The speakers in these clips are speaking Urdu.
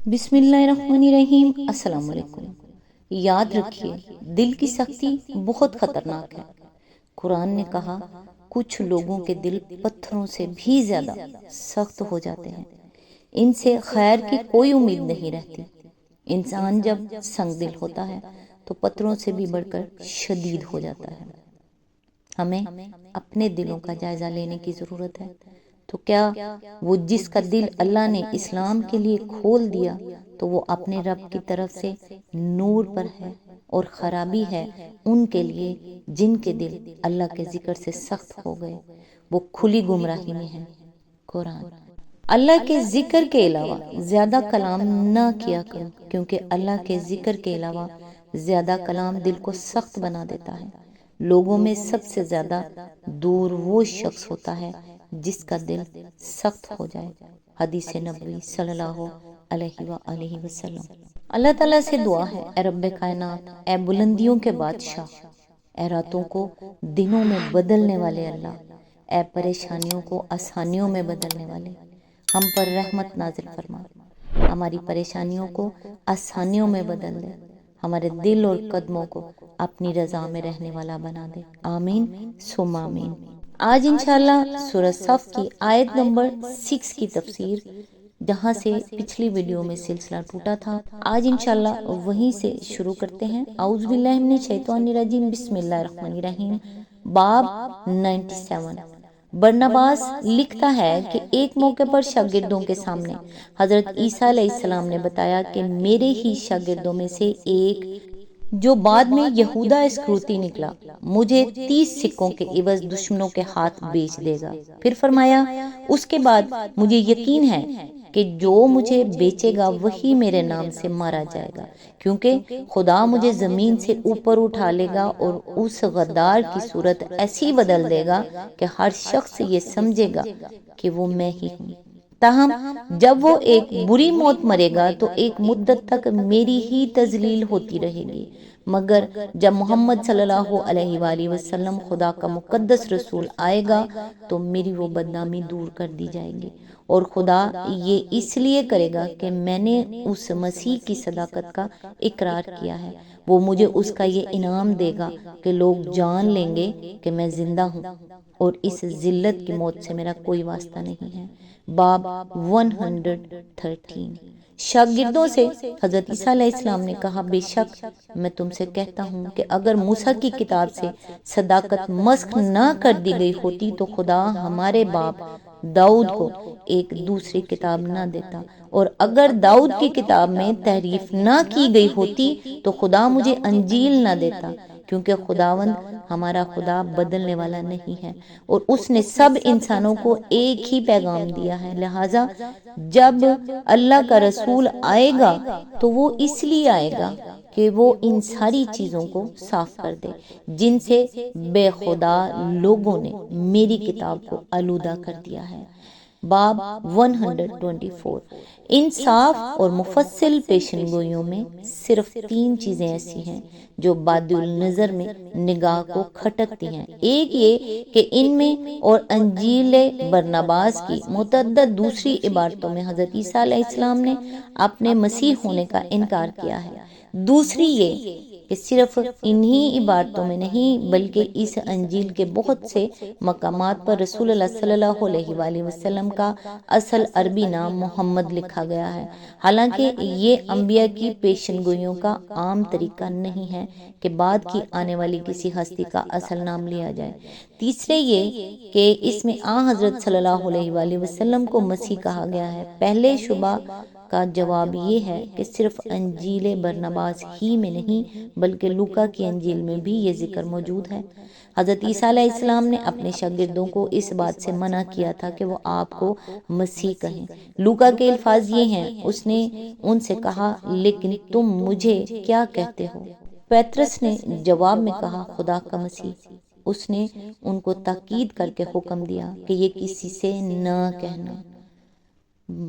بسم اللہ الرحمن الرحیم۔ السلام علیکم۔ یاد رکھیے، دل کی سختی بہت خطرناک ہے۔ قرآن نے کہا کچھ لوگوں کے دل پتھروں سے بھی زیادہ سخت ہو جاتے ہیں، ان سے خیر کی کوئی امید نہیں رہتی۔ انسان جب سنگ دل ہوتا ہے تو پتھروں سے بھی بڑھ کر شدید ہو جاتا ہے۔ ہمیں اپنے دلوں کا جائزہ لینے کی ضرورت ہے۔ تو کیا وہ جس کا دل اللہ نے اسلام کے لیے کھول دیا تو وہ اپنے رب کی طرف سے نور پر ہے، اور خرابی ہے ان کے لیے جن کے دل اللہ کے ذکر سے سخت ہو گئے، وہ کھلی گمراہی میں ہیں۔ قرآن۔ اللہ کے ذکر کے علاوہ زیادہ کلام نہ کیا کرو، کیونکہ اللہ کے ذکر کے علاوہ زیادہ کلام دل کو سخت بنا دیتا ہے۔ لوگوں میں سب سے زیادہ دور وہ شخص ہوتا ہے جس کا دل سخت ہو جائے۔ حدیث نبوی صلی اللہ علیہ وآلہ وسلم۔ اللہ تعالیٰ سے دعا ہے، اے رب کائنات، اے بلندیوں کے بادشاہ، اے راتوں کو دنوں میں بدلنے والے اللہ، اے پریشانیوں کو آسانیوں میں بدلنے والے، ہم پر رحمت نازل فرما، ہماری پریشانیوں کو آسانیوں میں بدل دے، ہمارے دل اور قدموں کو اپنی رضا میں رہنے والا بنا دے۔ آمین ثم آمین۔ آج انشاءاللہ سورہ صف کی آیت نمبر 6 کی تفسیر، جہاں سے پچھلی ویڈیو میں سلسلہ ٹوٹا تھا، آج انشاءاللہ وہیں سے شروع کرتے ہیں۔ اعوذ باللہ من الشیطان الرجیم، بسم اللہ الرحمن الرحیم۔ باب 97۔ برنباس لکھتا ہے کہ ایک موقع پر شاگردوں کے سامنے حضرت عیسیٰ علیہ السلام نے بتایا کہ میرے ہی شاگردوں میں سے ایک، جو بعد میں یہودا اسکروتی نکلا، مجھے 30 سکوں کے عوض دشمنوں کے ہاتھ بیچ دے گا۔ پھر فرمایا، اس کے بعد مجھے یقین ہے کہ جو مجھے بیچے گا وہی میرے نام سے مارا جائے گا، کیونکہ خدا مجھے زمین سے اوپر اٹھا لے گا اور اس غدار کی صورت ایسی بدل دے گا کہ ہر شخص یہ سمجھے گا کہ وہ میں ہی ہوں۔ تاہم جب وہ ایک بری موت مرے گا تو ایک مدت تک میری ہی تذلیل ہوتی رہے گی، مگر جب محمد صلی اللہ علیہ وآلہ وسلم خدا کا مقدس رسول آئے گا تو میری وہ بدنامی دور کر دی جائے گی، اور خدا یہ اس لیے کرے گا کہ میں نے اس مسیح کی صداقت کا اقرار کیا ہے۔ وہ مجھے اس کا یہ انعام دے گا کہ لوگ جان لیں گے کہ میں زندہ ہوں، اور اس ذلت کی موت سے میرا کوئی واسطہ نہیں ہے۔ باب 113۔ شاگردوں سے حضرت عیسیٰ علیہ السلام نے کہا، بے شک میں تم سے کہتا ہوں کہ اگر موسیٰ کی کتاب سے صداقت مسخ نہ کر دی گئی ہوتی تو خدا ہمارے باپ داؤد کو ایک دوسری کتاب نہ دیتا، اور اگر داؤد کی کتاب میں تحریف نہ کی گئی ہوتی تو خدا مجھے انجیل نہ دیتا، کیونکہ خداوند ہمارا خدا بدلنے والا نہیں ہے، اور اس نے سب انسانوں کو ایک ہی پیغام دیا ہے۔ لہٰذا جب اللہ کا رسول آئے گا تو وہ اس لیے آئے گا کہ وہ ان ساری چیزوں کو صاف کر دے جن سے بے خدا لوگوں نے میری کتاب کو آلودہ کر دیا ہے۔ باب 124۔ ان صاف اور مفصل پیشن گوئیوں میں صرف 3 چیزیں ایسی ہیں جو بادی النظر میں نگاہ کو کھٹکتی ہیں۔ ایک یہ کہ ان میں اور انجیل برنباس کی متعدد دوسری عبارتوں میں حضرت عیسیٰ علیہ السلام نے اپنے مسیح ہونے کا انکار کیا ہے۔ دوسری یہ کہ صرف انہی عبارتوں میں نہیں بلکہ اس انجیل کے بہت سے مقامات پر رسول اللہ صلی اللہ علیہ وآلہ وسلم کا اصل عربی نام محمد لکھا گیا ہے، حالانکہ یہ انبیاء کی پیشن گوئیوں کا عام طریقہ نہیں ہے کہ بعد کی آنے والی کسی ہستی کا اصل نام لیا جائے۔ تیسرے یہ کہ اس میں حضرت صلی اللہ علیہ وآلہ وسلم کو مسیح کہا گیا ہے۔ پہلے شبہ کا جواب یہ ہے کہ صرف انجیل برنباس ہی میں نہیں بلکہ لوکا کی انجیل میں بھی یہ ذکر موجود ہے۔ حضرت عیسیٰ علیہ السلام نے اپنے شاگردوں کو اس بات سے منع کیا تھا کہ وہ آپ کو مسیح کہیں۔ لوکا کے الفاظ یہ ہیں، اس نے ان سے کہا، لیکن تم مجھے کیا کہتے ہو؟ پیترس نے جواب میں کہا، خدا کا مسیح۔ اس نے ان کو تاکید کر کے حکم دیا کہ یہ کسی سے نہ کہنا۔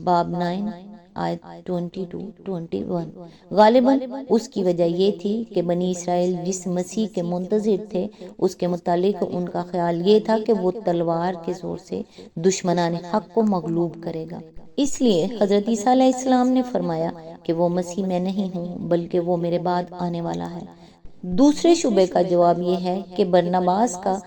باب 9 آیت 22-21۔ غالباً اس کی وجہ یہ تھی کہ بنی اسرائیل جس مسیح کے منتظر تھے اس کے متعلق ان کا خیال یہ تھا کہ وہ تلوار کے زور سے دشمنان حق کو مغلوب کرے گا۔ اس لیے حضرت عیسیٰ علیہ السلام نے فرمایا کہ وہ مسیح میں نہیں ہوں بلکہ وہ میرے بعد آنے والا ہے۔ دوسرے شبے کا جواب یہ ہے کہ برناباس کا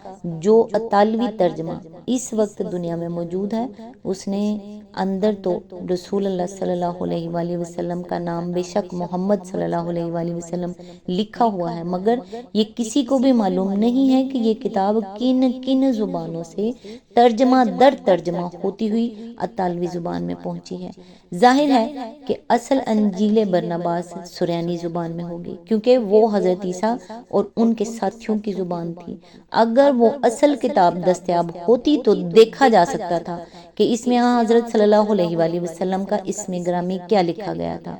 جو اطالوی ترجمہ اس وقت دنیا میں موجود ہے، اس نے اندر تو رسول اللہ صلی اللہ علیہ وآلہ وسلم کا نام بے شک محمد صلی اللہ علیہ وآلہ وسلم لکھا ہوا ہے، مگر یہ کسی کو بھی معلوم نہیں ہے کہ یہ کتاب کن کن زبانوں سے ترجمہ در ترجمہ ہوتی ہوئی اطالوی زبان میں پہنچی ہے۔ ظاہر ہے کہ اصل انجیل برناباس سریانی زبان میں ہوگی، کیونکہ وہ حضرت عیسیٰ اور ان کے ساتھیوں کی زبان تھی۔ اگر وہ اصل کتاب دستیاب ہوتی تو دیکھا جا سکتا تھا کہ اس میں حضرت صلی اللہ علیہ وآلہ وسلم کا اسم گرامی کیا لکھا گیا تھا۔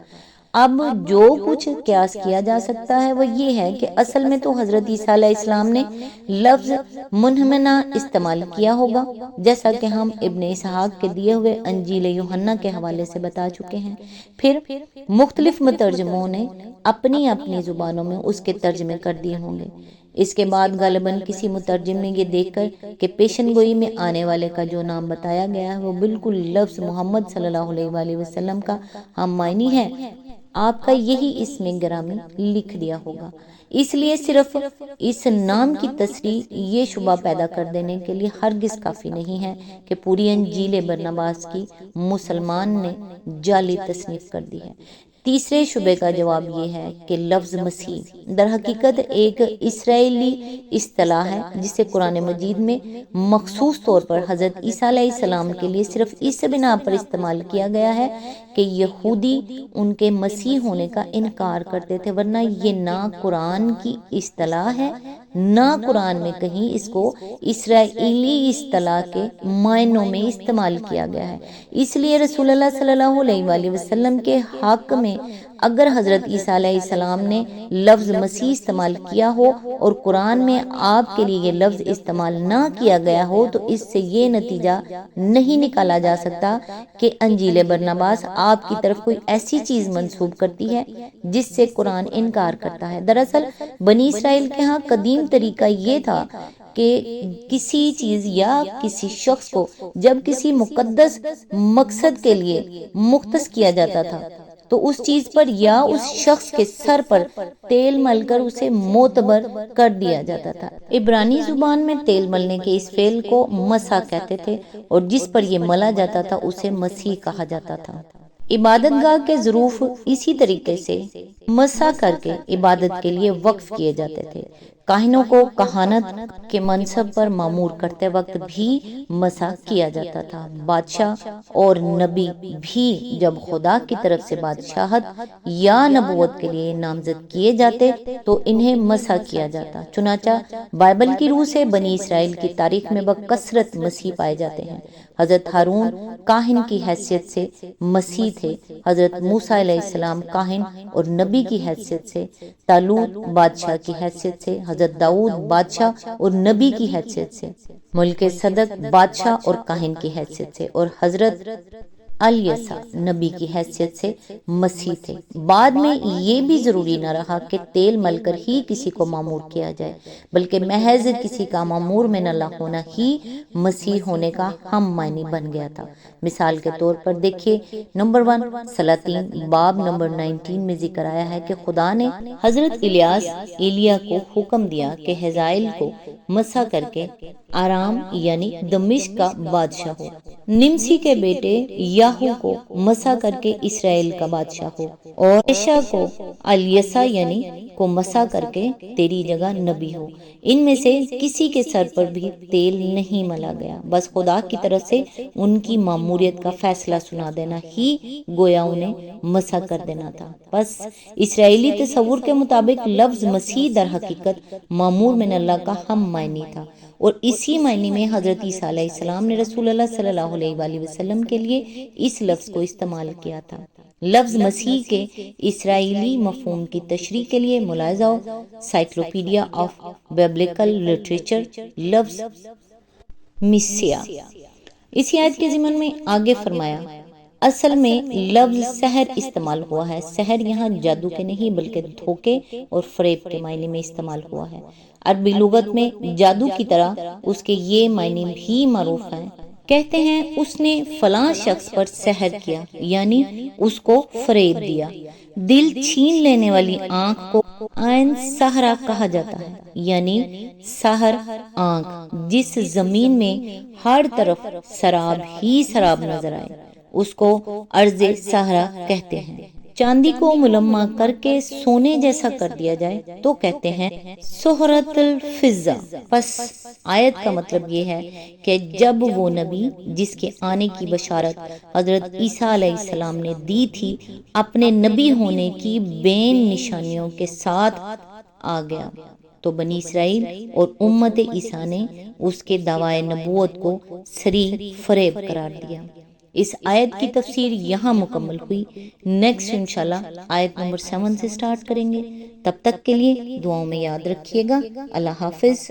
اب جو کچھ قیاس کیا جا سکتا ہے وہ یہ ہے کہ اصل میں تو حضرت عیسیٰ علیہ السلام نے لفظ منہمنا استعمال کیا ہوگا، جیسا کہ ہم ابن اسحاق کے دیے ہوئے انجیل یوحنا کے حوالے سے بتا چکے ہیں۔ پھر مختلف مترجموں نے اپنی اپنی زبانوں میں اس کے ترجمے کر دیے ہوں گے۔ اس کے بعد غالباً کسی مترجم نے یہ دیکھ کر کہ پیشن گوئی میں آنے والے کا جو نام بتایا گیا ہے وہ بالکل لفظ محمد صلی اللہ علیہ وآلہ وسلم کا ہم معنی ہے، آپ کا یہی اسم گرامی لکھ دیا ہوگا۔ اس لیے صرف اس نام کی تصریح یہ شبہ پیدا کر دینے کے لیے ہرگز کافی نہیں ہے کہ پوری انجیل برناباس کی مسلمان نے جعلی تصنیف کر دی ہے۔ تیسرے شبے کا جواب یہ ہے کہ لفظ مسیح در حقیقت ایک اسرائیلی اصطلاح ہے جسے قرآن مجید میں مخصوص طور پر حضرت عیسیٰ علیہ السلام کے لیے صرف اس بنا پر استعمال کیا گیا ہے کہ یہودی ان کے مسیح ہونے کا انکار کرتے تھے، ورنہ یہ نہ قرآن کی اصطلاح ہے نہ قرآن میں کہیں اس کو اسرائیلی اصطلاح کے معنوں میں استعمال کیا گیا ہے۔ اس لیے رسول اللہ صلی اللہ علیہ وآلہ وسلم کے حق میں اگر حضرت عیسیٰ علیہ السلام نے لفظ مسیح استعمال کیا ہو اور قرآن میں آپ کے لیے یہ لفظ استعمال نہ کیا گیا ہو تو اس سے یہ نتیجہ نہیں نکالا جا سکتا کہ انجیل برناباس آپ کی طرف کوئی ایسی چیز منسوب کرتی ہے جس سے قرآن انکار کرتا ہے۔ دراصل بنی اسرائیل کے ہاں قدیم طریقہ یہ تھا کہ کسی چیز یا کسی شخص کو جب کسی مقدس مقصد کے لیے مختص کیا جاتا تھا تو اس چیز پر یا اس شخص کے سر پر تیل مل کر اسے معتبر کر دیا جاتا تھا۔ عبرانی زبان میں تیل ملنے کے اس فعل کو مسح کہتے تھے اور جس پر یہ ملا جاتا تھا اسے مسیح کہا جاتا تھا۔ عبادت گاہ کے ظروف اسی طریقے سے مسح کر کے عبادت کے لیے وقف کیے جاتے تھے۔ کاہنوں کو کہانت کے منصب پر مامور کرتے وقت بھی مسح کیا جاتا تھا۔ بادشاہ اور نبی بھی جب خدا کی طرف سے بادشاہت یا نبوت کے لیے نامزد کیے جاتے تو انہیں مسح کیا جاتا۔ چنانچہ بائبل کی روح سے بنی اسرائیل کی تاریخ میں بکثرت مسیح پائے جاتے ہیں۔ حضرت ہارون کاہن کی حیثیت سے مسیح تھے، حضرت موسیٰ علیہ السلام کاہن اور نبی کی حیثیت سے، طالوت بادشاہ کی حیثیت سے، حضرت داؤد بادشاہ اور نبی کی حیثیت سے، ملک صدق بادشاہ اور کاہن کی حیثیت سے، اور حضرت الیسا نبی کی حیثیت سے مسیح تھے۔ بعد میں یہ بھی ضروری نہ رہا کہ تیل مل کر ہی کسی کو معمور کیا جائے، بلکہ محض کسی کا معمور میں نہ ہونا ہی مسیح ہونے کا ہم معنی بن گیا تھا۔ مثال کے طور پر دیکھیے نمبر 1 سلاطین باب نمبر 19 میں ذکر آیا ہے کہ خدا نے حضرت الیاس ایلیا کو حکم دیا کہ حزائیل کو مسح کر کے آرام یعنی دمشق کا بادشاہ ہو، نمسی کے بیٹے یاہو کو مسح کر کے اسرائیل کا بادشاہ ہو، اور عیشا کو الیسا یعنی کو مسح کر کے تیری جگہ نبی ہو۔ ان میں سے کسی کے سر پر بھی تیل نہیں ملا گیا، بس خدا کی طرف سے ان کی ماموریت کا فیصلہ سنا دینا ہی گویا انہیں مسح کر دینا تھا۔ بس اسرائیلی تصور کے مطابق لفظ مسیح در حقیقت مامور من اللہ کا ہم معنی تھا، اور اسی معنی میں حضرت عیسیٰ علیہ السلام نے رسول اللہ صلی اللہ علیہ وآلہ وسلم کے لیے اس لفظ کو استعمال کیا تھا۔ لفظ مسیح کے اسرائیلی مفہوم کی تشریح کے لیے ملاحظہ ہو سائیکلوپیڈیا آف بیبلیکل لٹریچر لفظ مسیح۔ اسی آیت کے ضمن میں آگے فرمایا اصل میں لفظ سحر استعمال ہوا ہے۔ سحر یہاں جادو کے نہیں بلکہ دھوکے اور فریب کے معنی میں استعمال ہوا ہے۔ عربی لغت میں جادو کی طرح اس کے یہ معنی بھی معروف ہیں کہتے ہیں اس نے فلاں شخص پر سحر کیا، یعنی اس کو فریب دیا۔ دل چھین لینے والی آنکھ کو عین سحرہ کہا جاتا ہے، یعنی سحر آنکھ جس زمین میں ہر طرف سراب ہی سراب نظر آئے، اس کو ارض سحرہ کہتے ہیں۔ چاندی کو ملمع کر کے سونے جیسا کر دیا جائے تو کہتے ہیں سہرت الفضہ۔ پس آیت کا مطلب یہ ہے کہ جب وہ نبی جس کے آنے کی بشارت حضرت عیسیٰ علیہ السلام نے دی تھی اپنے نبی ہونے کی بین نشانیوں کے ساتھ آ گیا، تو بنی اسرائیل اور امت عیسیٰ نے اس کے دعوی نبوت کو صریح فریب قرار دیا۔ اس آیت کی تفسیر یہاں مکمل ہوئی۔ نیکسٹ انشاءاللہ آیت نمبر 7 سے سٹارٹ کریں گے۔ تب تک کے لیے دعاؤں میں یاد رکھیے گا۔ اللہ حافظ۔